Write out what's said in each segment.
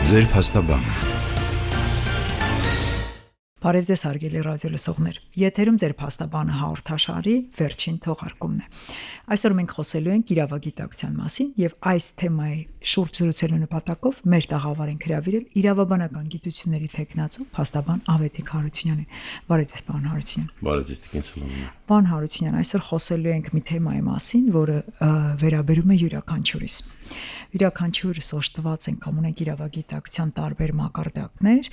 Ձեր փաստաբանը։ Բարև ձեզ հարգելի ռադիո լսողներ։ Եթերում ձեր փաստաբանը հաղորդաշարի վերջին թողարկումն է։ Այսօր մենք խոսելու ենք իրավագիտակցության մասին եւ այս թեմայի շուրջ զրուցելու նպատակով մեր տաղավար ենք հրավիրել իրավաբանական գիտությունների թեկնածու փաստաբան Ավետիք Հարությունյանին։ Բարև ձեզ, պարոն Հարությունյան։ Բարև ձեզ, Տիկին Սոլոմոն։ Պարոն Հարությունյան, այսօր խոսելու ենք մի թեմայի մասին, որը վերաբերում է յուրաքանչյուրիս։ Յուրաքանչյուրս օժտված ենք կամ ունենք իրավագիտակցության տարբեր մակարդակներ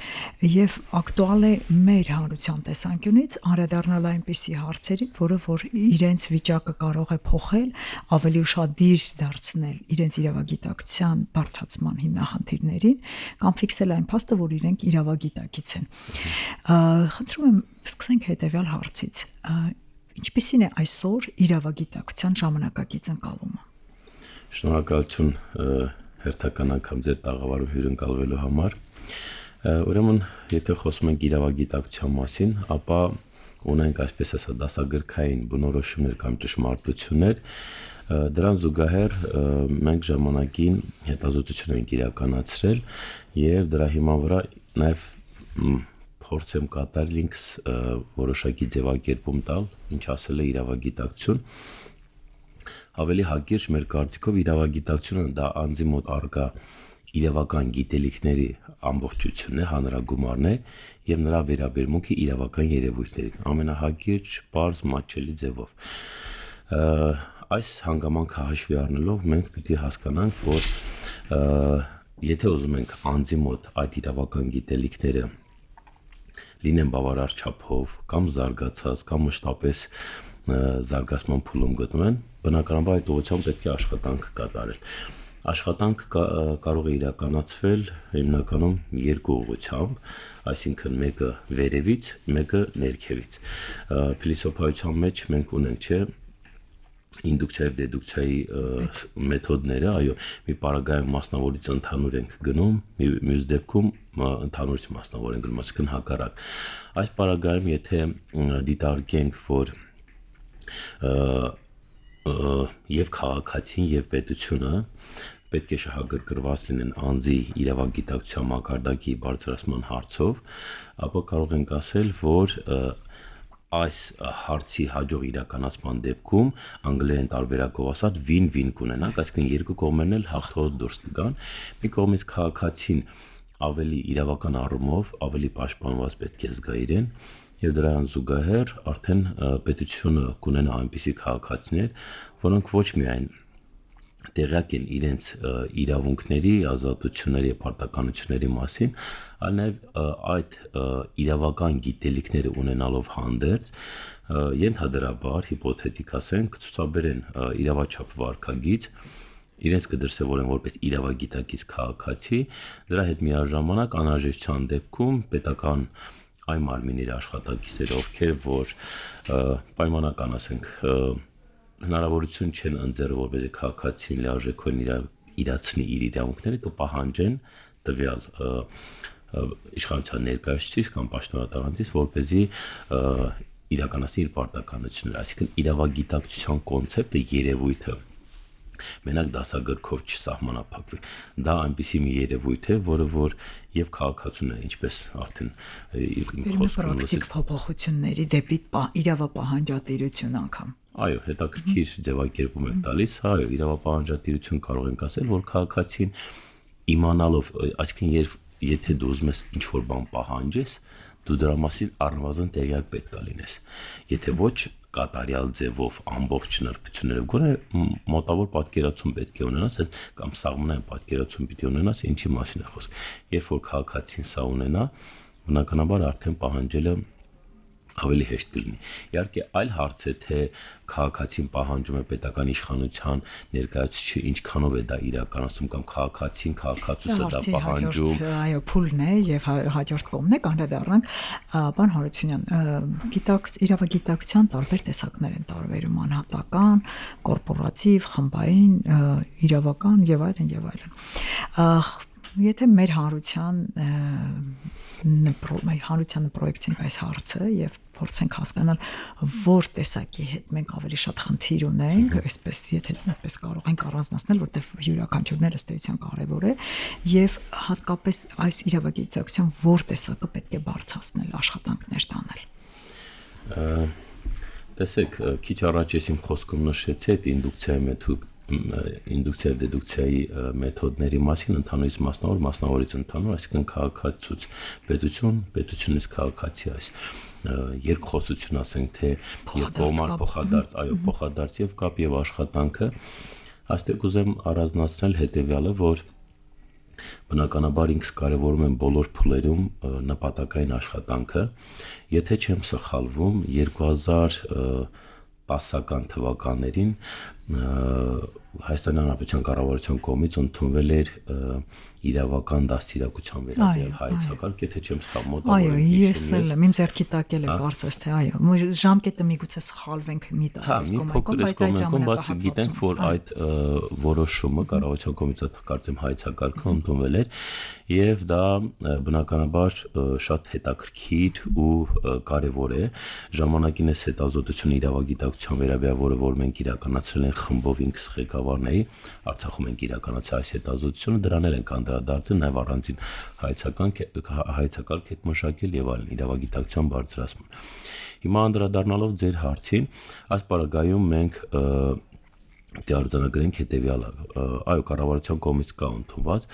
եւ ակտուալ է մեր հանրության տեսանկյունից անդրադառնալ այնպիսի հարցերի, որ իրենց վիճակը կարող է փոխել, ավելի ուշադիր դարձնել իրենց իրավագիտակցության բարձրացման հիմնախնդիրներին կամ ֆիքսել այն փաստը, որ իրենք իրավագիտակից են։ Խնդրում եմ սկսենք հետեւյալ հարցից. ինչպիսին է այսօր իրավագիտակցության ժամանակակից ընկալումը։ Շնորհակալություն հերթական անգամ ձեր տաղավարում հյուրընկալվելու համար։ Ուրեմն, եթե խոսում ենք իրավագիտակցության մասին, ապա ունենք այսպես ասած դասագրքային բնորոշումներ կամ ճշմարտություններ, դրան զուգահեռ մենք ժամանակին հետազոտություն ենք իրականացրել եւ դրա հիման վրա նաեւ փորձ եմ կատարել ինքս որոշակի ձևակերպում տալ, ինչ ասել է իրավագիտակցություն։ Ավելի հակիրճ մեր կարծիքով իրավագիտակցությունը դա անձի մոտ առկա իրավական գիտելիքների ամբողջությունն է, հանրագումարն է եւ նրա վերաբերմունքը իրավական երևույթներին ամենահակիրճ, պարզ, մատչելի ձևով։ Այս հանգամանքը հաշվի առնելով մենք պիտի հասկանանք, որ եթե ուզում ենք անձի մոտ այդ իրավական գիտելիքները լինեն բավարար չափով կամ զարգացած կամ մշտապես զարգացման փուլում գտնվեն, բնականաբար այդ ուղղությամբ պետք է աշխատանք կատարել։ Աշխատանք կարող է իրականացվել հիմնականում երկու ուղղությամբ, այսինքն մեկը վերևից, մեկը ներքևից։ Փիլիսոփայության մեջ մենք ունենք, չէ, ինդուկցիա եւ դեդուկցիայի մեթոդները, այո, մի պարագայում մասնավորից ընդհանուր ենք գնում, մյուս դեպքում ընդհանուրից մասնավոր ենք գնում, այսինքն հակառակ։ Այս պարագայում եթե դիտարկենք, որ եւ քաղաքացին եւ պետությունը պետք է շահագրգռված լինեն անձի իրավագիտակցության մակարդակի բարձրացման հարցով, ապա կարող ենք ասել, որ այս հարցի հաջող իրականացման դեպքում անգլերեն տարբերակով ասած win-win կունենանք, այսինքն երկու կողմերն էլ հաղթող դուրս կգան։ Մի կողմից քաղաքացին ավելի իրավական առումով ավելի պաշտպանված պետք է զգա իրեն եւ դրան զուգահեռ արդեն պետությունը կունենա այնպիսի քաղաքացիներ, որոնք ոչ միայն տեղյակ են իրենց իրավունքների, ազատությունների եւ պարտականությունների մասին, այլ նաեւ այդ իրավական գիտելիքները ունենալով հանդերձ ենթադրաբար հիպոթետիկ ասենք ցուցաբերեն իրավաչափ վարքագիծ, իրենց կդրսևորեն որպես իրավագիտակից քաղաքացի, դրա հետ միաժամանակ անհրաժեշտության դեպքում պետական այն մարմինների աշխատակիցները, ովքեր որ պայմանական ասենք հնարավորություն չեն ընձեռել, որպեսզի քաղաքացին լիարժեքորեն իրացնի իր իրավունքները, կպահանջեն տվյալ իշխանության ներկայացուցիչ կամ պաշտոնատարանցից, որպեսզի իրականացնի իր պարտականությունները, այսինքն իրավագիտակցության կոնցեպտը, երևույթը մենակ դասագրքով չսահմանափակվի։ Դա այնպիսի մի երևույթ է, որը որ եւ քաղաքացուն է, ինչպես արդեն խոսքերից փոփոխությունների դեպի իրավապահանջատիրություն անգամ։ Այո, հետաքրքիր ձևակերպում եք տալիս, այո, իրավապահանջատիրություն կարող ենք ասել, որ քաղաքացին իմանալով, այսինքն եթե դու ուզում ես ինչ-որ բան պահանջես, դու դրա մասին առնվազն տեղյակ պետք է լինես։ Եթե ոչ կատարյալ ձևով ամբողջ նրբություններով գոնե մոտավոր պատկերացում պետք է ունենաս, կամ սաղմնային պատկերացում պիտի ունենաս, ինչի մասին է խոսք։ Երբ որ քաղաքացին սա ունենա, բնականաբար արդեն պահանջելը ավելի հեշտ կլինի։ Իհարկե այլ հարց է, թե քաղաքացին պահանջում է պետական իշխանության ներկայացուցիչը ինչքանով է դա իրականացում կամ քաղաքացին քաղաքացուց է դա պահանջում։ Այո, փուլն է եւ հաջորդ կողմն է կանդրադառնանք։ Պարոն Հարությունյան, իրավագիտակցության տարբեր տեսակներ են տարբերում՝ անհատական, կորպորատիվ, խմբային, իրավական եւ այլն եւ այլն։ Եթե մեր հանրության նպրոյեկցենք այս հարցը եւ փորձենք հասկանալ որ տեսակի հետ մենք ավելի շատ խնդիր ունենք, այսպես եթե այդպես կարող ենք առանձնացնել, որտեղ յուրաքանչյուրն ըստ էության կարևոր է, եւ հատկապես այս իրավագիտության որ տեսակը պետք է բարձրացնել, աշխատանքներ տանել։ Տեսեք, քիչ առաջ ես իմ խոսքում նշեցի այդ ինդուկցիա դեդուկցիայի մեթոդների մասին, ընդհանուրից մասնավոր, մասնավորից ընդհանուր, այսինքն քաղաքացիություն, պետությունից քաղաքացի այս երկխոսություն ասենք թե երկկողմար փոխադարձ, այո, փոխադարձ եւ կապ եւ աշխատանքը, այստեղ ուզեմ առանձնացնել հետեւյալը, որ բնականաբար ինքս կարևորում եմ բոլոր փուլերում նպատակային աշխատանքը, եթե չեմ սխալվում 2010 թվականներին Հայաստանի Հանրապետության կառավարության կողմից ընդունվել էր իրավական դաստիարակության վերաբերյալ հայեցակարգ, եթե չեմ սխալվում, մոտավորապես։ Այո, ես էլ եմ, իմ ձեռքի տակ էլ է կարծես թե այո, ժամկետը միգուցե սխալվենք մի կողմակում, բայց գիտենք, որ այդ որոշումը կառավարության կողմից կարծեմ հայեցակարգը ընդունվել էր, եւ դա բնականաբար շատ հետաքրքիր ու կարեւոր է։ Ժամանակին էս հետազոտությունը իրավագիտակցության վերաբերյալ, որը որ մենք իրականացրել ենք խմբով ինքս ղեկավարն էի, Արցախում ենք իրականացրել այս հետազոտությունը, դրանել ենք անդրադարձել նաեւ առանձին հայեցակարգ եք մշակել եւ այլն իրավագիտակցության բարձրացման։ Հիմա անդրադառնալով ձեր հարցին, այս պարագայում մենք դարձանագրենք հետեւյալը, այո, կառավարության կողմից կա ընդունված,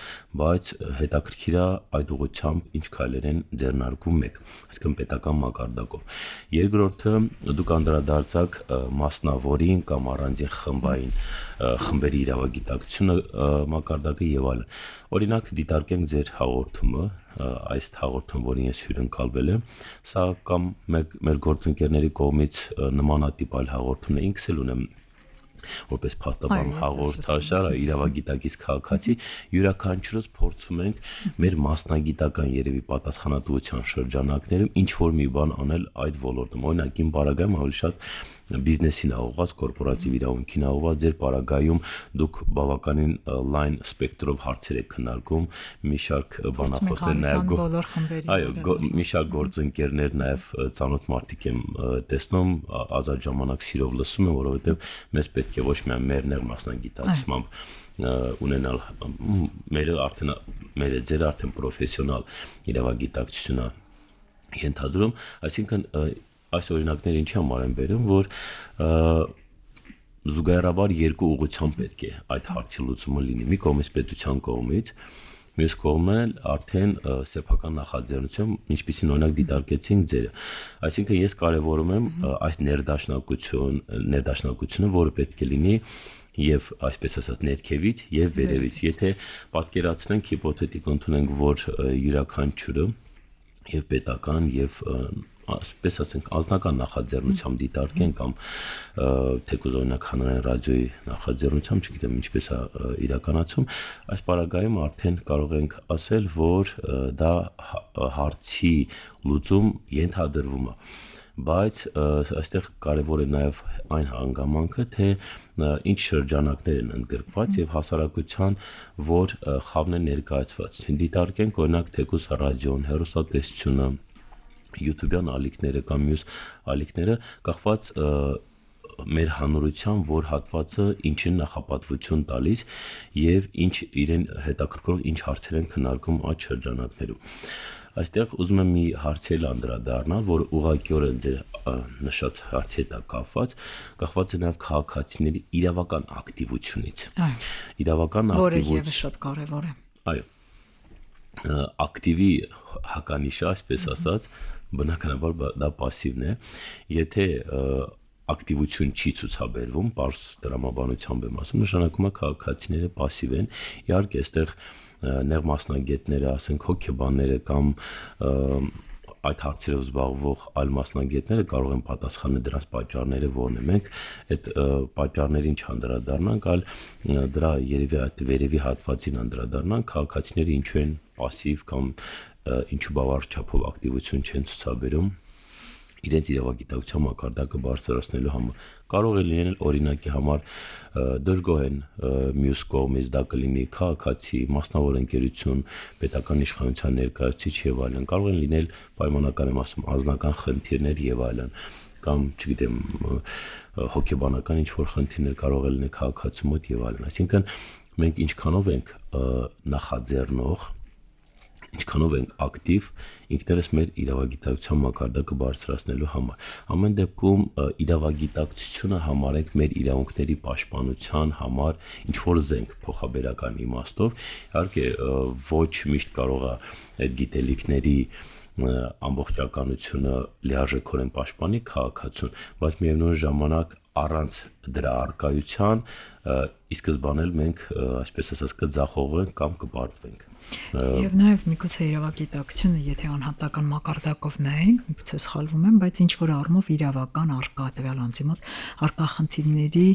բայց հետաքրքիր է այդ ուղղությամբ ինչ քայլեր են ձեռնարկում մեկ, այսինքն պետական մակարդակով։ Երկրորդը դուք անդրադարձաք մասնավորին կամ առանձին խմբերի իրավագիտակցությունը մակարդակը եւ այլն։ Օրինակ դիտարկենք ձեր հաղորդումը, այս հաղորդում, որին ես հյուրընկալվել եմ, սա կամ մեր գործընկերների կողմից նմանատիպ այլ հաղորդումներ ինքս էլ ունեմ որպես փաստաբան հաղորդաշար, իրավագիտակից քաղաքացի, յուրաքանչյուրս փորձում ենք մեր մասնագիտական երևի պատասխանատվության շրջանակներում ինչ որ մի բան անել այդ ոլորտում։ Օրինակ իմ բարագայում ավելի շատ բիզնեսին ուղղված, կորպորատիվ իրավունքին ուղղված, ձեր բարագայում դուք բավականին լայն սպեկտրով հարցեր եք քննարկում, մի շարք բանախոսներ նաև այո, մի շարք գործընկերներ նաև ծանոթ մարդիկ եմ տեսնում, ազատ ժամանակ սիրով լսում եմ, որովհետև մեզ պետք է ոչ միայն մեր նեղ մասնագիտացմամբ ունենալ մեր ձեր արդեն պրոֆեսիոնալ իրավագիտակցություն ենթադրում, այսինքն այս օրինակները ինչի համար են բերում, որ զուգահեռաբար երկու ուղղությամբ պետք է այդ հարցի լուծումը լինի, մի կողմից պետության կողմից, մյուս կողմն արդեն սեփական նախաձեռնություն, ինչպիսին օրինակ դիտարկեցինք ձերը, այսինքն ես կարևորում եմ այս ներդաշնակությունը, որը պետք է լինի եւ այսպես ասած ներքևից եւ վերևից, եթե պատկերացնենք հիպոթետիկ ընդունենք, որ յուրաքանչյուրը եւ պետական եւ այսպես ասենք անձնական նախաձեռնությամբ դիտարկեն կամ թեկուզ օրինակ հանրային ռադիոյի նախաձեռնությամբ, չգիտեմ ինչպես է իրականացում, այս պարագայում արդեն կարող ենք ասել, որ դա հարցի լուծում ենթադրվում է, բայց այստեղ կարևոր է նաև այն հանգամանքը, թե ինչ շրջանակներ են ընդգրկված եւ հասարակության որ խավն է ներկայացված։ Դիտարկենք օրինակ թեկուզ ռադիոն, հեռուստատեսությունը, YouTube-յան ալիքները կամ մյուս ալիքները կախված մեր հանրության որ հատվածը ինչին նախապատվություն տալիս եւ ինչ իրեն հետաքրքրող ինչ հարցեր են քննարկում այդ շրջանակներում։ Այստեղ ուզում եմ մի հարցեր անդրադառնալ, որ ուղղակիորեն ձեր նշած հարցի հետ կախված է նաեւ քաղաքացիների իրավական ակտիվությունից։ Իրավական ակտիվություն, որը եւս շատ կարեւոր է։ Այո։ Ակտիվի հականիշը, այսպես ասած, բնականաբար դա пассивն է, եթե ակտիվություն չի ցուցաբերվում, պարզ դրամաբանությամբ եմ ասում, նշանակում է քաղաքացիները пассив են, իհարկե այստեղ նեղ մասնագետները, ասենք հոգեբանները կամ այդ հարցերով զբաղվող այլ մասնագետները կարող են պատասխանել դրանց պատճառները որն է։ Մենք այդ պատճառներին չանդրադառնանք, այլ դրա երևի այդ վերևի հատվածին անդրադառնանք, քաղաքացիները ինչու են пассив կամ ինչու բավարար չափով ակտիվություն չեն ցուցաբերում իրենց իրավագիտակցության մակարդակը բարձրացնելու համար։ Կարող է լինել օրինակի համար դժգոհ են մյուս կողմից, դա կլինի քաղաքացի, մասնավոր ընկերություն, պետական իշխանության ներկայացուցիչ եւ այլն։ Կարող են լինել պայմանական եմ ասում անձնական խնդիրներ եւ այլն, կամ չգիտեմ հոգեբանական ինչ որ խնդիրներ կարող է լինել քաղաքացու մոտ եւ այլն։ Այսինքն մենք ինչքանով ենք նախաձեռնող, ինչքանով ենք ակտիվ ինքներս մեր իրավագիտակցության մակարդակը բարձրացնելու համար։ Ամեն դեպքում իրավագիտակցությունը համարենք մեր իրավունքների պաշտպանության համար ինչ-որ զենք փոխաբերական իմաստով, իհարկե ոչ միշտ կարող է այդ գիտելիքների ամբողջականությունը լիարժեքորեն պաշտպանի քաղաքացուն, բայց միևնույն ժամանակ առանց դրա առկայության ի սկզբանե մենք այսպես ասած կձախողենք կամ կպարտվենք։ Եվ նաև միգուցե իրավագիտակցությունը, եթե անհատական մակարդակով նայենք, միգուցե սխալվում եմ, բայց ինչ որ առումով իրավական արկա տվյալ անձի մոտ արկա խնդիրների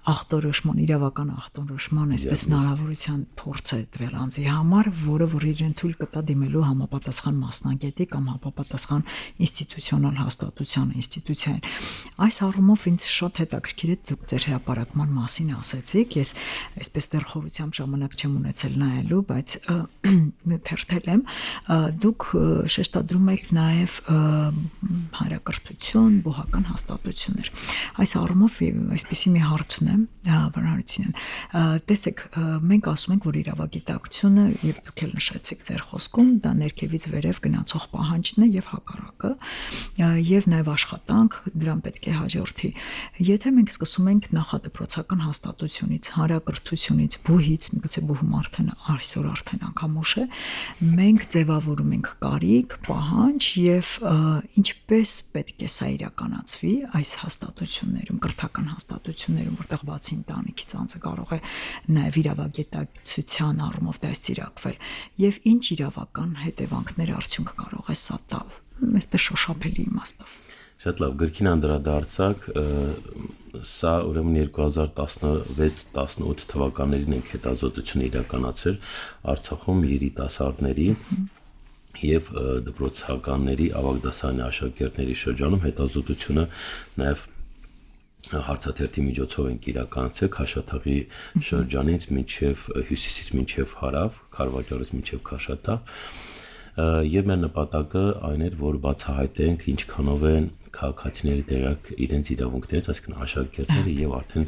ախտորոշման, իրավական ախտորոշման, այսպես հնարավորության փորձ է տվել անձի համար, որը որ իրեն թույլ կտա դիմելու համապատասխան մասնագետի կամ համապատասխան ինստիտուցիոնալ հաստատության ինստիտուցիային։ Այս առումով ինձ շատ հետաքրքիր է դուք ձեր հրապարակման մասին ասեցիք, ես այսպես դեռ խորությամբ ժամանակ չեմ ունեցել նայելու, բայց թերթել եմ, դուք շեշտադրում եք նաև հանրակրթություն, բուհական հաստատություններ։ Այս առումով այսպեսի մի հարց ունեմ, Վարդանության։ Տեսեք, մենք ասում ենք, որ իրավագիտակցությունը, եւ դուք էլ նշեցիք ձեր խոսքում, դա ներքևից վերև գնացող պահանջն է եւ հակառակը, եւ նաեւ աշխատանք դրան պետք է հաջորդի։ Եթե մենք սկսում ենք նախադպրոցական հաստատությունից, հանրակրթությունից, բուհից, միգուցե բուհում այսօր արդեն անգամ ուշ է, մենք ձևավորում ենք կարիք, պահանջ եւ ինչպես պետք է սա իրականացվի այս հաստատություններում, կրթական հաստատություններում, որտեղ բացի ընտանիքից անձը կարող է նաև իրավագիտակցության առումով դաստիարակվել եւ ինչ իրավական հետևանքներ արդյունք կարող է սա տալ, այսպես շոշափելի իմաստով։ Շատ լավ, գրքին անդրադարձակ, սա ուրեմն 2016-18 թվականներին ենք հետազոտություն իրականացրել Արցախում երիտասարդների եւ դպրոցականների ավագ դասարանի աշակերտների շրջանում հետազոտությունը նաեւ հարցաթերթի միջոցով ենք իրականացրել Քաշաթաղի շրջանից մինչև հյուսիսից մինչև հարավ, Քարվաճարից մինչև Քաշաթաղ, եւ մեր նպատակը այն էր, որ բացահայտենք ինչքանով են քաղաքացիների տեղյակ իրենց իրավունքներից, այսինքն աշակերտները եւ արդեն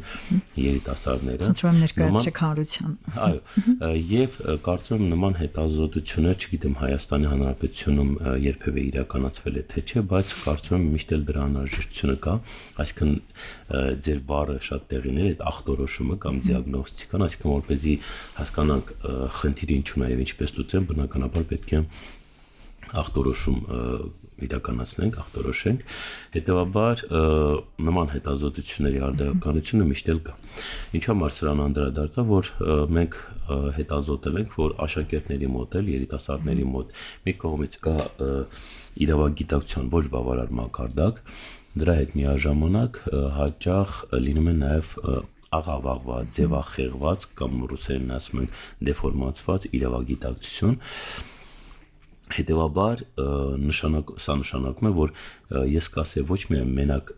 երիտասարդները։ Ոնց ներկայացրեք հանրության։ Այո, եւ կարծում եմ նման հետազոտություններ, չգիտեմ Հայաստանի Հանրապետությունում երբևէ իրականացվել է թե չէ, բայց կարծում եմ միշտ էլ դրա անհրաժեշտությունը կա, այսինքն ձեր բառը շատ տեղին էր, այդ ախտորոշումը կամ դիագնոստիկան, այսինքն որպեսզի հասկանանք խնդիրը ինչու է եւ ինչպես լուծեն, բնականաբար պետք է ախտորոշում իրականացնենք, ախտորոշենք, հետևաբար նման հետազոտությունների արդյունավետությունը միշտ էլ կա։ Ինչու՞ համար սրան անդրադարձա, որ մենք հետազոտել ենք, որ աշակերտների մոտ էլ, երիտասարդների մոտ մի կողմից կա իրավագիտակցության ոչ բավարար մակարդակ, դրա հետ միաժամանակ հաճախ լինում է նաև աղավաղված, ձևախեղված կամ ռուսերեն ասում են դեֆորմացված իրավագիտակցություն։ Հետևաբար սա նշանակում է, որ ես կասեի ոչ միայն մենակ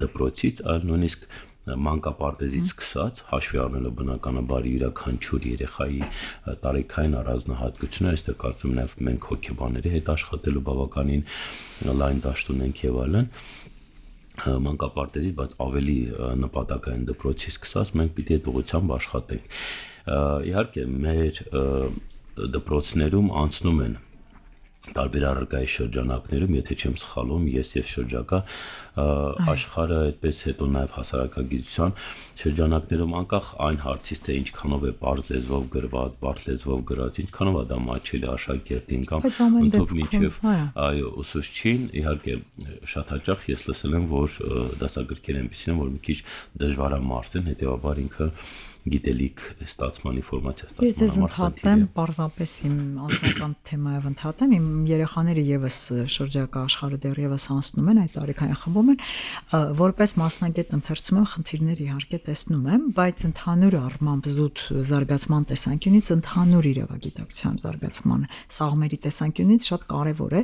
դպրոցից, այլ նույնիսկ մանկապարտեզից սկսած, հաշվի առնելով բնականաբար յուրաքանչյուր երեխայի տարիքային առանձնահատկությունը, այստեղ կարծում եմ նաև մենք հոգեբանների հետ աշխատելու բավականին լայն դաշտ ունենք եւ այլն, մանկապարտեզից, բայց ավելի նպատակային դպրոցից սկսած մենք պիտի այդ ուղղությամբ աշխատենք։ Իհարկե մեր դպրոցներում անցնում են տարբեր առարկայի շրջանակներում, եթե չեմ սխալվում, ես եւ շրջակա աշխարհը, այդպես հետո նաեւ հասարակագիտության շրջանակներում անկախ այն հարցից, թե ինչքանով է բարձ լեզվով գրված, բարդ լեզվով գրած, ինչքանով է դա մաչելի աշակերտին կամ ընդհանուր միջև այո ուսուցչին, իհարկե շատ հաճախ ես լսել եմ, որ դասագրքեր այնպեսին են, որ մի քիչ դժվարամարս են, հետեւաբար ինքը գիտելիք ստացման, ինֆորմացիա Ես ստացման համար ընդհատեմ, պարզապես իմ անձնական թեմայով ընդհատեմ, իմ երեխաները եւս շրջակա աշխարհը դեռևս անցնում են, այդ տարիքային խմբում են, որպես մասնագետ ընթերցում եմ, խնդիրներ իհարկե տեսնում եմ, բայց ընդհանուր առմամբ զուտ զարգացման տեսանկյունից, ընդհանուր իրավագիտակցության զարգացման սաղմերի տեսանկյունից շատ կարևոր է,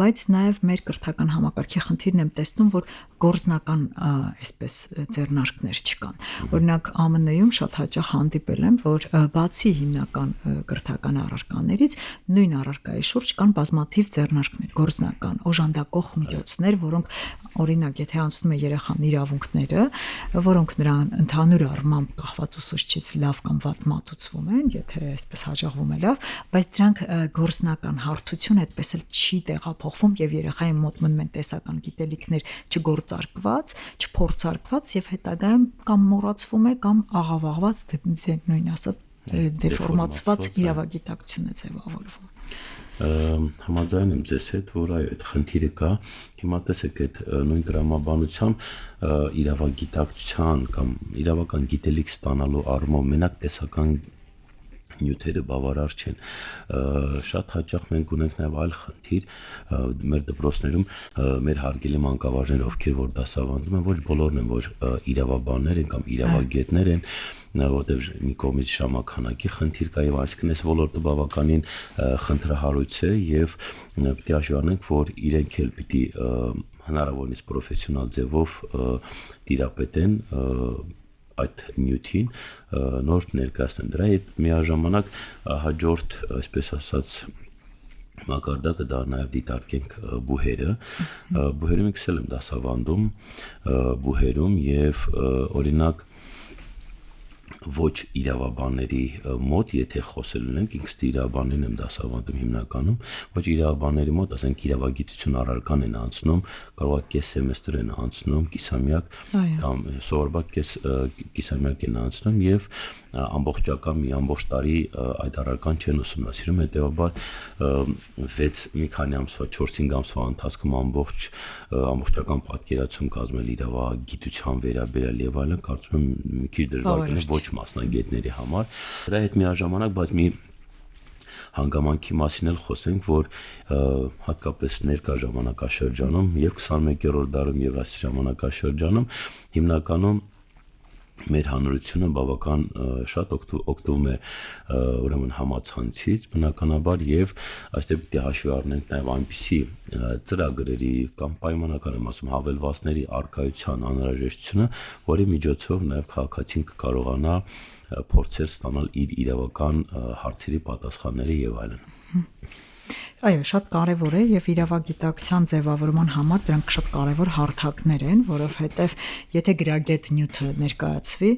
բայց նաեւ մեր կրթական համակարգի խնդիրն եմ տեսնում, որ գործնական այսպես ձեռնարկներ չկան։ Օրինակ ԱՄՆ-ում շատ հաճախ հանդիպել եմ, որ բացի հիմնական կրթական առարկաներից նույն առարկայի շուրջ կան բազմաթիվ ձեռնարկներ, գործնական, օժանդակող միջոցներ, որոնք օրինակ, եթե անցնում է երեխան իրավունքները, որոնք նրան ընդհանուր առմամբ կախված ուսուցչից լավ կամ վատ մատուցվում են, եթե այսպես հաջողվում է լավ, բայց դրանք գործնական հարթություն այդպես էլ չի տեղափոխվում եւ երեխայի մոտ մնում են տեսական գիտելիքներ չգործարկված, չփորձարկված եւ հետագայում կամ մոռացվում է կամ աղավաղված նույն ասած դեֆորմացված իրավագիտակցություն է ձևավորվում։ Համաձայն եմ ձեզ հետ, որ այո, այդ խնդիրը կա։ Հիմա տեսեք, այդ նույն տրամաբանությամբ իրավագիտակցության կամ իրավական գիտելիք ստանալու առումով մենակ տեսական նյութերը բավարար չեն։ Շատ հաճախ մենք ունենք նաև այլ խնդիր մեր դպրոցներում, մեր հարգելի մանկավարժներ, ովքեր որ դասավանդում են, ոչ բոլորն են, որ իրավաբաններ են կամ իրավագետներ են, որտեղ մի կողմից ժամանականակի խնդիր կա եւ այսինքն այս ոլորտը բավականին խնդրահարույց է եւ պիտի հաշվի առնենք, որ իրենք էլ պիտի հնարավորինս պրոֆեսիոնալ ձևով տիրապետեն այդ նյութին, նոր ներկայացնեն դրա հետ միաժամանակ հաջորդ, այսպես ասած, մակարդակը դա նաև դիտարկենք բուհերը։ Բուհերում եկել եմ դասավանդում բուհերում եւ օրինակ ոչ իրավաբանների մոտ, եթե խոսել ունենք, ինքս իրավաբաններին եմ դասավանդում հիմնականում, ոչ իրավաբանների մոտ, ասենք իրավագիտություն առարկան են անցնում, կարող է կես սեմեստր են անցնում, կիսամյակ կամ սովորաբար կիսամյակ են անցնում եւ ամբողջական մի ամբողջ տարի այդ առարկան չեն ուսումնասիրում, հետեւաբար 6 մի քանի ամսվա 4-5 ամսվա ընթացքում ամբողջական պատկերացում կազմել իրավագիտության վերաբերյալ եւ այլն, կարծում եմ մի քիչ դժվար կլինի ոչ մասնագետների համար։ Դրա հետ միաժամանակ, բայց մի հանգամանքի մասին էլ խոսենք, որ հատկապես ներկա ժամանակաշրջանում եւ 21-րդ դարում եւ այս ժամանակաշրջանում հիմնականում մեր հանրությունը բավական շատ օգտվում է ուրեմն համացանցից բնականաբար եւ այստեղ պիտի հաշվի առնենք նաեւ այնպիսի ծրագրերի կամ պայմանական եմ ասում հավելվածների արկայության անհրաժեշտությունը, որի միջոցով նաեւ քաղաքացին կկարողանա փորձել ստանալ իր իրավական հարցերի պատասխանները եւ այլն։ Այո, շատ կարևոր է եւ իրավագիտակցության ձևավորման համար դրանք շատ կարևոր հարթակներ են, որովհետեւ եթե գրագետ նյութը ներկայացվի,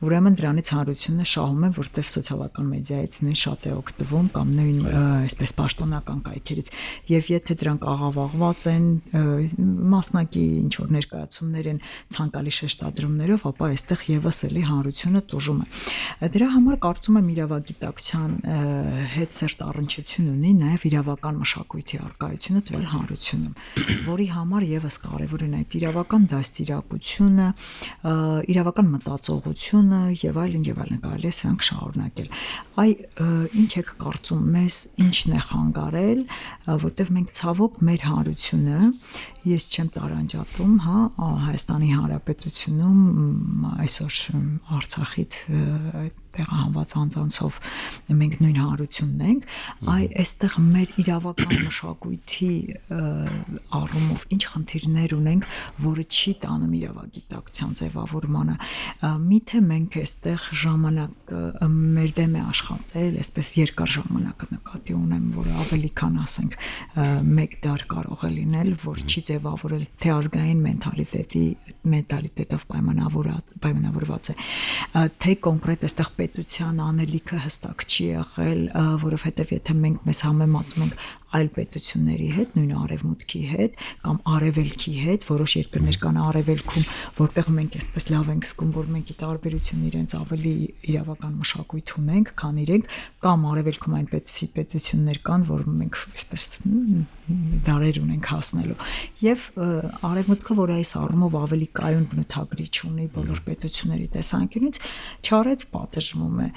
ուրեմն դրանից հանրությունը շահում է, որտեղ սոցիալական մեդիայից նույն շատ է օգտվում կամ նույն այսպես պաշտոնական կայքերից, եւ եթե դրանք աղավաղված են, մասնակի ինչ որ ներկայացումներ են ցանկալի շեշտադրումներով, ապա այստեղ եւս էլի հանրությունը տուժում է։ Դրա համար կարծում եմ իրավագիտակցության հետ սերտ առնչություն ունի նաեւ իրավական մշակույթի արկայությունը տվել հանրությունում, որի համար եւս կարևոր են այդ իրավական դաստիարակությունը, իրավական մտածողությունը եւ այլն կարելի է սրանք շարունակել։ Այ ինչ եք կարծում, մեզ ինչն է խանգարել, որտեղ մենք ցավոք մեր հանրությունը, ես չեմ տարանջատում, հա, Հայաստանի Հանրապետությունում այսօր Արցախից տեղահանված անձանցով մենք նույն հանրությունն ենք, այստեղ մեր իրավական մշակույթի առումով ինչ խնդիրներ ունենք, որը չի տանում իրավագիտակցության ձևավորմանը։ Միթե մենք այստեղ ժամանակ մեր դեմ է աշխատել, այսպես երկար ժամանակը նկատի ունեմ, որը ավելի քան ասենք 1 դար կարող է լինել, որ չի ձևավորել թե ազգային մենտալիտետով պայմանավորված է, թե կոնկրետ այստեղ պետության անելիքը հստակ չի եղել, որովհետև եթե մենք մեզ համեմատում ենք այլ պետությունների հետ, նույն արևմուտքի հետ կամ արևելքի հետ, որոշ երկրներ կան արևելքում, որտեղ մենք այսպես լավ ենք զգում, որ մենք ի տարբերություն իրենց ավելի իրավական մշակույթ ունենք, քան իրենք, կամ արևելքում այն պետություններ կան, որ մենք այսպես դարեր ունենք հասնելու։ Եվ արևմուտքը, որ այս առումով ավելի կայուն բնութագրիչ ունի բոլոր պետությունների տեսանկյունից, չարեց պատժվում է։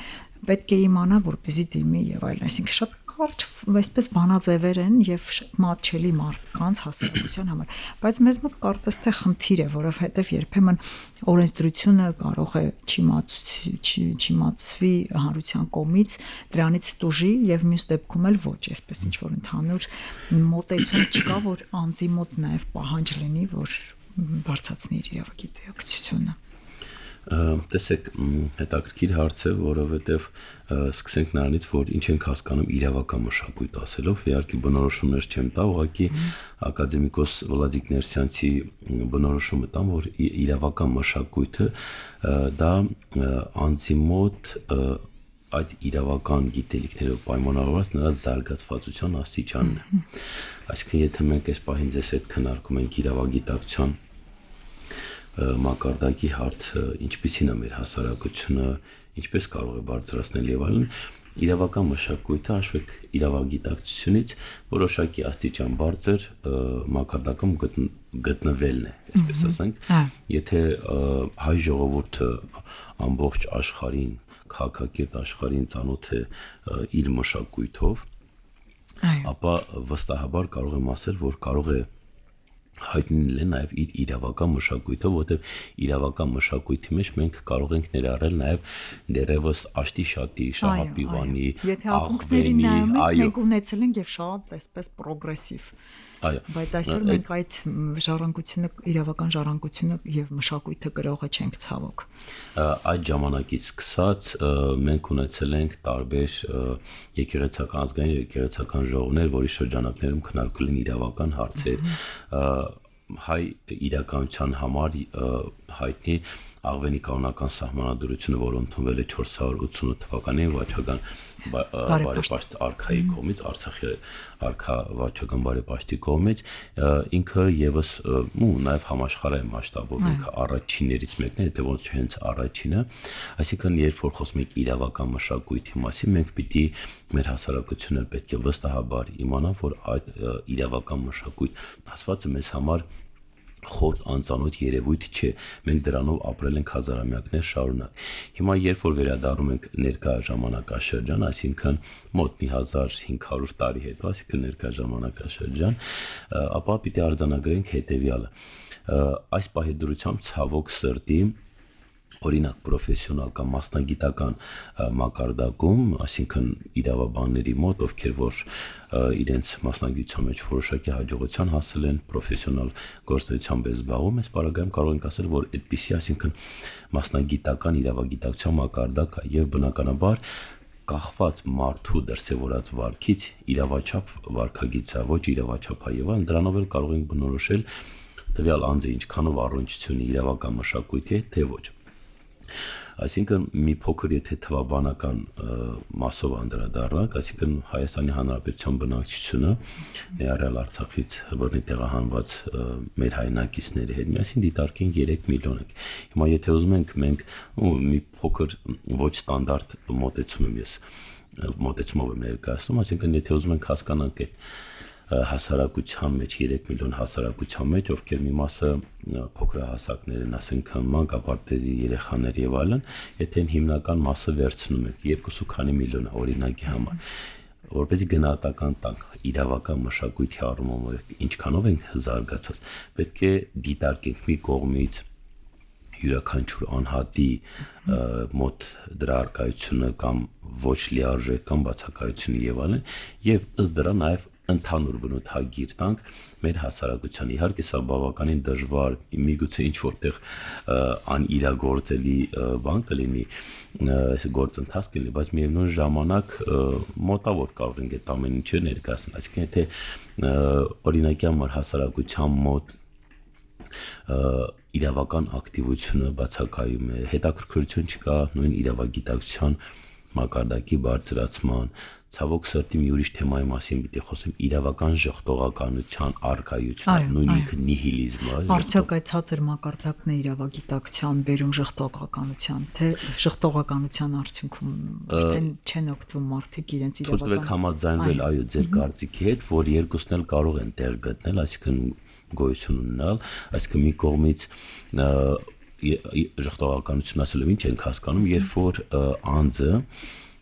Պետք է իմանա, որպեսզի դիմի եւ այլն, այսինքն շատ կարճ այսպես բանաձևեր են եւ մատչելի մարդկանց հասարակության համար, բայց մեզ մոտ կարծես թե խնդիր է, որովհետեւ երբեմն օրենսդրությունը կարող է չիմացվի հանրության կողմից, դրանից տուժի եւ մյուս դեպքում էլ ոչ, այսպես ինչ որ ընդհանուր մոտեցում չկա, որ անձի մոտ նաեւ պահանջ լինի, որ բարձրացնի իր իրավագիտակցությունը։ Տեսեք, հետաքրքիր հարց է, որովհետև սկսենք նրանից, որ ինչ ենք հասկանում իրավական մշակույթ ասելով, իհարկե բնորոշումներ չեմ տա, ուղղակի ակադեմիկոս Վլադիկ Ներսյանցի բնորոշումը տամ, որ իրավական մշակույթը դա անձի մոտ այդ իրավական գիտելիքներով պայմանավորված նրա զարգացվածության աստիճանն է։ Այսինքն, եթե մենք այս պահին ձեզ հետ քննարկում ենք իրավագիտակցության մակարդակի հարցը, ինչպիսին է մեր հասարակությունը, ինչպես կարող է բարձրացնել եւ այլն, իրավական մշակույթը հաշվեք իրավագիտակցությունից որոշակի աստիճան բարձր մակարդակում գտնվելն է, այսպես ասենք, եթե հայ ժողովուրդը ամբողջ աշխարհին, քաղաքակիրթ աշխարհին ծանոթ է իր մշակույթով, ապա վստահաբար կարող եմ ասել, որ կարող է հայտնի է նաև իր իրավական մշակույթը, որտեղ իրավական մշակույթի մեջ մենք կարող ենք ներառել նաև դերևս աշտի-շատի, շահապիվանի, աղվենի, մենք ունեցել ենք եւ շատ այսպես պրոգրեսիվ։ Բայց այսօր մենք այդ ժառանգությունը, իրավական ժառանգությունը եւ մշակույթը գրողը չենք ցավոք։ Այդ ժամանակից սկսած մենք ունեցել ենք տարբեր եկեղեցական ազգային եկեղեցական ժողովներ, որի շրջանակներում քննարկվել են իրավական հարցեր, հայ իրականության համար հայտնի Աղվենի կանոնական սահմանադրությունը, որը ընդունվել է 488 թվականին վաճառական բարեպաշտ արքայի կողմից, Արցախի արքա վաճառական բարեպաշտի կողմից, ինքը եւս նաեւ համաշխարհային մասշտաբով ինքը առաջիններից մեկն է, եթե ոչ հենց առաջինը, այսինքն երբ որ խոսում ենք իրավական մշակույթի մասին, մենք պիտի մեր հասարակությունը պետք է վստահաբար իմանա, որ այդ իրավական մշակույթ ասվածը մեզ համար խորտ անծանոթ երևույթ չէ, մենք դրանով ապրել ենք հազարամյակներ շարունակ։ Հիմա երբ որ վերադառնում ենք ներկա ժամանակաշրջան, այսինքն մոտ 1500 տարի հետո, այսինքն ներկա ժամանակաշրջան, ապա պիտի արձանագրենք հետևյալը։ Այս պահի դրությամբ ցավոք սրտի օրինակ պրոֆեսիոնալ կամ մասնագիտական մակարդակում, այսինքն իրավաբանների մոտ, ովքեր որ իրենց մասնագիտության մեջ որոշակի հաջողության հասել են, պրոֆեսիոնալ գործունեությամբ զբաղվում, այս բaragայում կարող ենք ասել, որ այդպիսի, այսինքն մասնագիտական իրավագիտակցության մակարդակ է եւ բնականաբար կախված մարդու դրսևորած վարքից իրավաչափ վարքագիծը, ոչ իրավաչափ եւ այլն, դրանով էլ կարող ենք բնորոշել տվյալ անձը ինչքանով առողջություն իրավական մշակույթի հետ, թե ոչ։ Այսինքն մի փոքր եթե թվաբանական մասով անդրադառնանք, այսինքն Հայաստանի Հանրապետության բնակչությունը ներառյալ Արցախից բռնի տեղահանված մեր հայրենակիցների հետ միասին դիտարկենք 3 միլիոն ենք։ Հիմա եթե ուզում ենք մենք մի փոքր ոչ ստանդարտ մոտեցումով եմ ներկայացնում, այսինքն եթե ուզում ենք հասկանանք այդ հասարակության մեջ 3 միլիոն հասարակության մեջ, ովքեր մի մասը փոքրահասակներ են, ասենք մանկապարտեզի երեխաներ եւ այլն, եթե այն հիմնական մասը վերցնում ենք 2 քանի միլիոն օրինակի համար, որպեսզի գնահատական տանք իրավական մշակույթի առումով ինչքանով ենք զարգացած, պետք է դիտարկենք մի կողմից յուրաքանչյուր անհատի մոտ դրա արկայությունը կամ ոչ լիարժեք կամ բացակայությունը եւ այլն, եւ ըստ դրա նաեւ ընդհանուր բնութագիր տանք մեր հասարակության։ Իհարկե սա բավականին դժվար, միգուցե ինչ որտեղ անիրագործելի բան կլինի, գործընթաց կլինի, բայց միևնույն ժամանակ մոտավոր կարող ենք այդ ամեն ինչը ներկայացնել։ Այսինքն եթե օրինակի համար հասարակության մոտ իրավական ակտիվությունը բացակայում է, հետաքրքրություն չկա նույն իրավագիտակցության մակարդակի բարձրացման, ցավոք սրտի մի ուրիշ թեմայի մասին պիտի խոսեմ, իրավական ժխտողականության առկայությունը, նույնիսկ նիհիլիզմը։ Արդյոք այդ ցածր մակարդակն է իրավագիտակցության բերում ժխտողականության, թե ժխտողականության արդյունքում արդեն չեն օգտվում մարդիկ իրենց իրավական։ Թույլ համաձայնվել, այո, ձեր կարծիքի հետ, որ երկուսն էլ կարող են տեղ գտնել, այսինքն գոյություն ունենալ, այսինքն մի կողմից ժխտողականություն ասելով ինչ ենք հասկանում, երբ որ անձը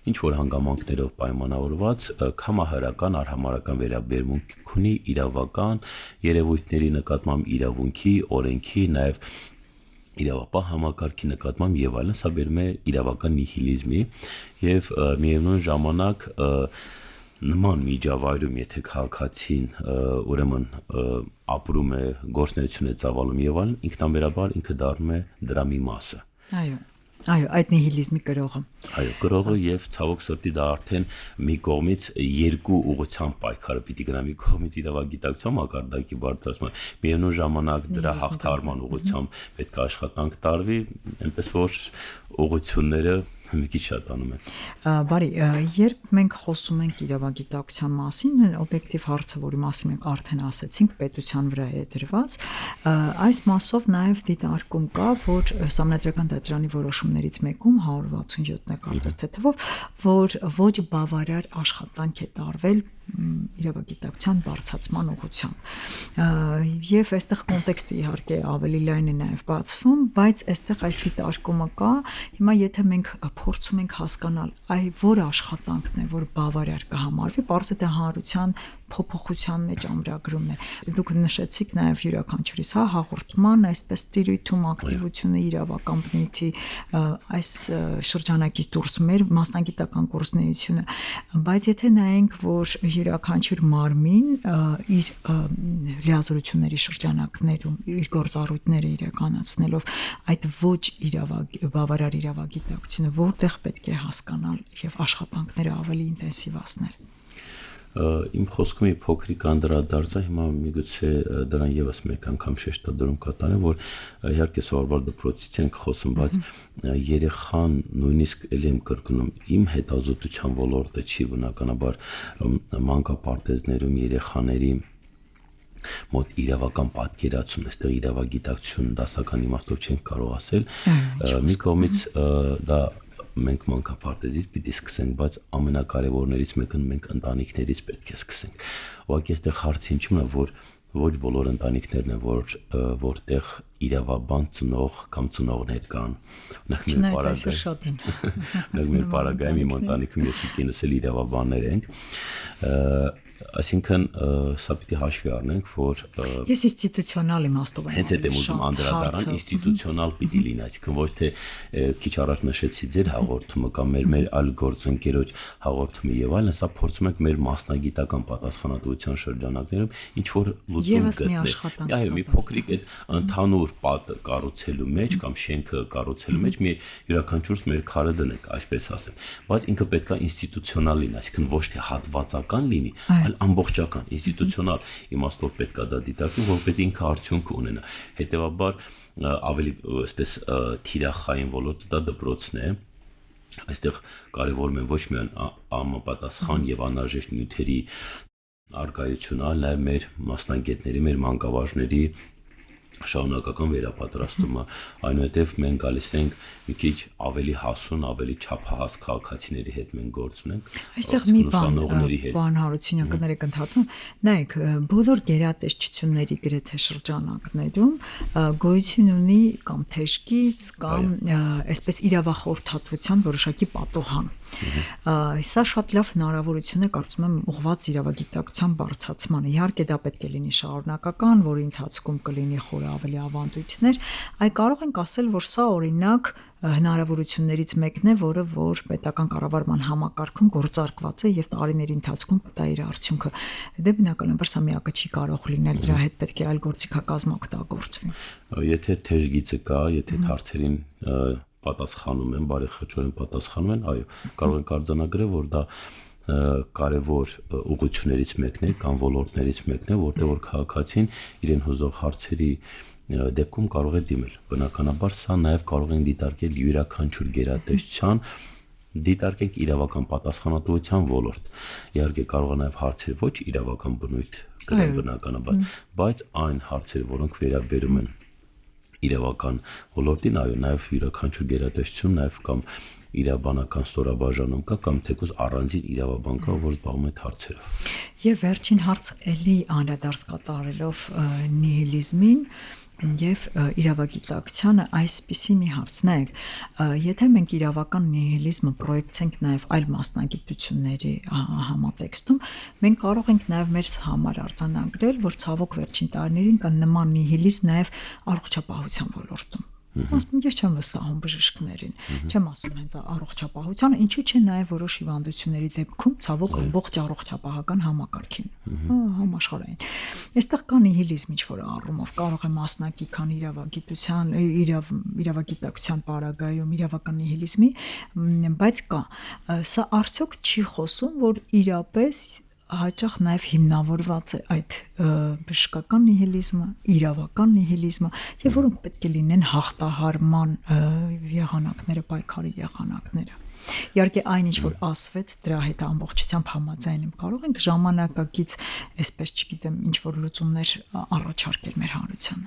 ինչ որ հանգամանքներով պայմանավորված կամահարական արհամարական վերաբերմունք ունի իրավական երևույթների նկատմամբ իրավունքի, օրենքի, նաև իրավապահ համակարգի նկատմամբ եւ այլն, սա բերում է իրավական նիհիլիզմի եւ միևնույն ժամանակ նման միջավայրում եթե քաղաքացին ուրեմն ապրում է, գործունեություն է ծավալում եւ այլն, ինքնաբերաբար ինքը դառնում է դրա մի մասը։ Այո, այդ նիհիլիզմի կրողը։ Այո, կրողը եւ ցավոք սրտի դա արդեն մի կողմից երկու ուղղությամբ պայքարը պիտի գնա, մի կողմից իրավագիտակցության մակարդակի բարձրացման, միևնույն ժամանակ դրա հաղթահարման ուղղությամբ պետք է աշխատանք տարվի, այնպես որ ուղղությունները մի քիչ շատանում են։ Բարի, երբ մենք խոսում ենք իրավագիտակցության մասին, օբյեկտիվ հարցը, որի մասին մենք արդեն ասացինք, պետության վրա է դրված, այս մասով նաև դիտարկում կա, որ Սահմանադրական դատարանի որոշումներից մեկում 167-ն է կարծես թե թվով, որ ոչ բավարար աշխատանք է տարվել իրավագիտակցության բարձրացման ուղղությամբ։ Եվ այստեղ կոնտեքստը իհարկե ավելի լայն է նաև բացվում, բայց այստեղ այս դիտարկումը կա։ Հիմա եթե մենք փորձում ենք հասկանալ, այ որ աշխատանքն է, որ բավարար կհամարվի, պարզ է դա հանրության փոփոխության մեջ ամրագրումն է։ Դուք նշեցիք նաև յուրաքանչյուրիս հաղորդման այսպես տիրույթում ակտիվությունը իրավական բնույթի այս շրջանակից դուրս մեր մասնագիտական գործունեությունը, բայց եթե նայենք, որ յուրաքանչյուր մարմին իր լիազորությունների շրջանակներում իր գործառույթները իրականացնելով այդ ոչ բավարար իրավագիտակցությունը որտեղ պետք է հասկանալ եւ աշխատանքները ավելի ինտենսիվացնել։ Իմ խոսքում մի փոքրիկ անդրադարձ է, հիմա միգուցե դրան եւս մեկ անգամ շեշտադրում կատարեմ, որ իհարկե սովորաբար դպրոցից ենք խոսում, բայց երեխան նույնիսկ ելի եմ կրկնում, իմ հետազոտության ոլորտը չի, բնականաբար մանկապարտեզներում երեխաների մոտ իրավական պատկերացում, այստեղ իրավագիտակցություն դասական իմաստով չենք կարող ասել, մի կողմից դա մենք մանկապարտեզից պիտի սկսենք, բայց ամենակարևորներից մեկը մենք ընտանիքներից պետք է սկսենք։ Ուղղակի այստեղ հարցը ինչու՞մ է, որ ոչ բոլոր ընտանիքներն են, որտեղ իրավաբան ծնող կամ ծնողներ կան։ Մեր պարագայում իմ ընտանիքում ես ու կինս էլ իրավաբաններ ենք։ Այսինքն սա պիտի հաշվի առնենք, որ ես ինստիտուցիոնալ իմաստով եմ հենց այդ եմ ուզում անդրադառնալ, ինստիտուցիոնալ պիտի լինի, այսինքն ոչ թե քիչ առաջ նշեցի ձեր հաղորդումը կամ մեր այլ գործընկերոջ հաղորդումը եւ այլն, սա փորձում ենք մեր մասնագիտական պատասխանատվության շրջանակներում ինչ որ լուծում գտնել։ Այո, մի փոքրիկ այդ ընդհանուր պատը կառուցելու մեջ կամ շենքը կառուցելու մեջ մի յուրաքանչյուրս մեր քարը դնենք, այսպես ասեմ, բայց ինքը պետք է ինստիտուցիոնալ լինի, այսինքն ոչ թե հատվածական լինի, այլ ամբողջական, ինստիտուցիոնալ իմաստով պետք է դա դիտարկվի, որպես ինքը արդյունք ունենա։ Հետևաբար ավելի այսպես թիրախային ոլորտը դա դպրոցն է։ Այստեղ կարևորում են ոչ միայն համապատասխան եւ անհրաժեշտ նյութերի արկայությունը, այլ նաեւ մեր մասնագետների, մեր մանկավարժների շարունակական վերապատրաստումը, այնուհետև մենք գալիս ենք մի քիչ ավելի հասուն, ավելի չափահաս քաղաքացիների հետ մենք գործ ունենք, այստեղ մի բան Հարությունյան կներեք ընդհատում, նայեք, բոլոր գերատեսչությունների գրեթե շրջանակներում գոյություն ունի կամ թեժկից կամ այսպես իրավախորհրդատվության որոշակի պատոհան։ Սա շատ լավ հնարավորություն է, կարծում եմ, ուղղված իրավագիտակցության բարձրացմանը։ Իհարկե դա պետք է լինի շարունակական, որի ընթացքում կլինի խորը ավելի ավանդույթներ, այ կարող ենք ասել, որ սա օրինակ հնարավորություններից մեկն է, որը որ պետական կառավարման համակարգում գործարկված է եւ տարիների ընթացքում կտա իր արդյունքը։ Դե բնականաբար սա միակը չի կարող լինել, դրա հետ պետք է այլ գործիքակազմ օգտագործվի։ Եթե թեժգիծը կա, եթե հարցերին պատասխանում են, բարեխաչորեն պատասխանում են, այո, կարող ենք արձանագրել, որ դա կարևոր ուղղություններից մեկն է կամ ոլորտներից մեկն է, որտեղ որ քաղաքացին իրեն հուզող հարցերի դեպքում կարող է դիմել։ Բնականաբար սա նաև կարող են դիտարկել յուրաքանչյուր գերատեսչության դիտարկենք իրավական պատասխանատվության ոլորտ։ Իհարկե կարող է նաև հարցեր ոչ իրավական բնույթ գրել բնականաբար, բայց այն հարցերը, որոնք վերաբերում են իրավական ոլորտին, այո, նաև յուրաքանչյուր գերատեսչություն նաև կամ իրավաբանական ստորաբաժանում կա կամ թեկուզ առանձին իրավաբան կա, որ զբաղվում է հարցերով։ Եվ վերջին հարց էլի անդրադարձ կատարելով նիհիլիզմին եւ իրավագիտակցությանը այսպիսի մի հարցնեք, եթե մենք իրավական նիհիլիզմը պրոյեկցենք նաեւ այլ մասնագիտությունների համատեքստում, մենք կարող ենք նաեւ մեր համար արձանագրել, որ ցավոք վերջին տարիներին կա նման նիհիլիզմ նաեւ առողջապահության ոլորտում։ Ասում ես չեմ վստահում բժիշկներին, չեմ ասում հենց առողջապահությանը, ինչու՞ չէ նաև որոշ հիվանդությունների դեպքում ցավոք ամբողջ առողջապահական համակարգին, համաշխարհային։ Այստեղ կա նիհիլիզմ ինչ-որ առումով, կարող է մասնակի քան իրավագիտության, իրավագիտակցության պարագայում իրավական նիհիլիզմի, բայց կա։ Սա արդյոք չի խոսում, որ իրապես հաճախ նաև հիմնավորված է այդ բժշկական նիհիլիզմը, իրավական նիհիլիզմը, եւ որոնք պետք է լինեն հաղթահարման եղանակները, պայքարի եղանակները։ Իհարկե այն ինչ որ ասվեց, դրա հետ ամբողջությամբ համաձայն եմ, կարող ենք ժամանակակից, այսպես չգիտեմ, ինչ որ լուծումներ առաջարկել մեր հանրությանը։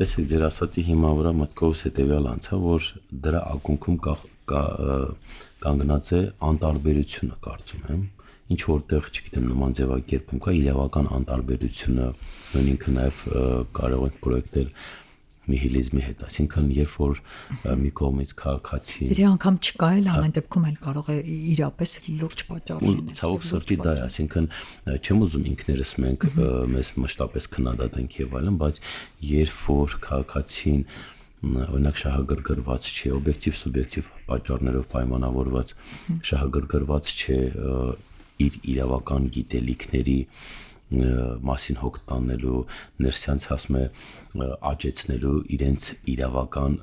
Տեսեք, ձեր ասացի հիմա վրա մտքովս հետեւյալ անցա, որ դրա ակունքում կանգնած է անտարբերությունը, կարծում եմ, ինչ որտեղ, չգիտեմ, նման ձևակերպում կա իրավական անտարբերությունը, նույնինքը նաև կարող ենք պրոյեկտել նիհիլիզմի հետ, այսինքն երբ որ մի կողմից քաղաքացի Եթե անգամ չկա էլ ամեն դեպքում էլ կարող է իրապես լուրջ պատճառ լինել։ Ցավոք սրտի դա է, այսինքն չեմ ուզում ինքներս մենք մեզ մշտապես քննադատենք եւ այլն, բայց երբ որ քաղաքացին օրինակ շահագրգռված չէ, օբյեկտիվ սուբյեկտիվ պատճառներով պայմանավորված շահագրգռված չէ իր իրավական գիտելիքների մասին հոգ տանելու, ներսյանց ասում է աճեցնելու իրենց իրավական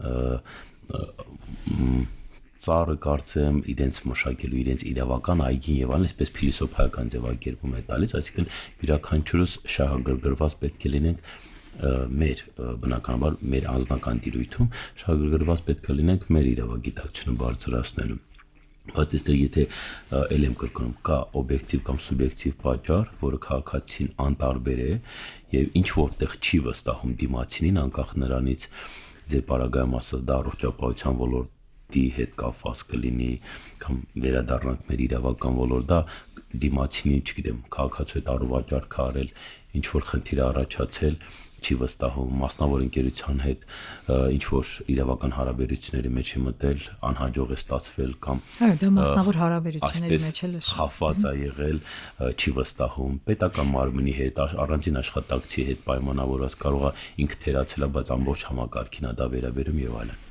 ծառը կարծեմ իրենց մշակելու իրենց իրավական այգին եւ այլն, այսպես փիլիսոփայական ձևակերպում է տալիս, այսինքն յուրաքանչյուրս շահագրգռված պետք է լինենք մեր բնականաբար մեր անձնական դիրույթում շահագրգռված պետք է լինենք մեր իրավագիտակցությունը բարձրացնելու։ Բայց այստեղ եթե ել եմ կրկնում կա օբյեկտիվ կամ սուբյեկտիվ պատճառ, որը քաղաքացին անտարբեր է եւ ինչ որտեղ չի վստահում դիմացինին, անկախ նրանից ձեր պարագայում ասած դա առողջապահության ոլորտի հետ կապված կլինի կամ վերադառնանք մեր իրավական ոլորտ, դա դիմացինի, չգիտեմ, քաղաքացու հետ առուվաճառք արել, ինչ որ խնդիր առաջացել, չի վստահում, մասնավոր ընկերության հետ ինչ որ իրավական հարաբերությունների մեջ է մտել, անհաջող է ստացվել կամ դա մասնավոր հարաբերությունների մեջ էլ է խախված է եղել, չի վստահում, պետական մարմնի հետ, առանձին աշխատակցի հետ պայմանավորված կարող է ինքը թերացել է, բայց ամբողջ համակարգին է դա վերաբերում եւ այլն։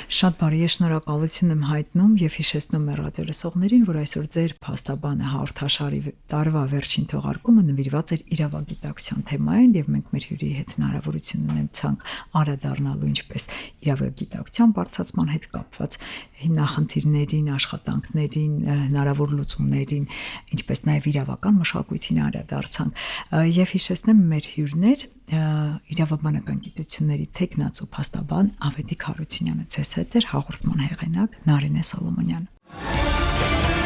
Շատ բարի, ես շնորհակալություն եմ հայտնում եւ հիշեցնում եմ ռադիոլսողներին, որ այսօր ձեր փաստաբանը հաղորդաշարի տարվա վերջին թողարկումը նվիրված էր իրավագիտակցության թեմային եւ մենք մեր հյուրի հետ հնարավորություն ունեցանք անդրադառնալու ինչպես իրավագիտակցության բարձրացման հետ կապված հիմնախնդիրներին, աշխատանքներին, հնարավոր լուծումներին, ինչպես նաեւ իրավական մշակույթին անդրադարձանք եւ հիշեցնեմ մեր հյուրներ իրավաբանական գիտությունների թեկնածու փաստաբան Ավետիք Հարությունյանը, ցես հետ էր հաղորդման հեղինակ Նարինե Սոլոմոնյանը։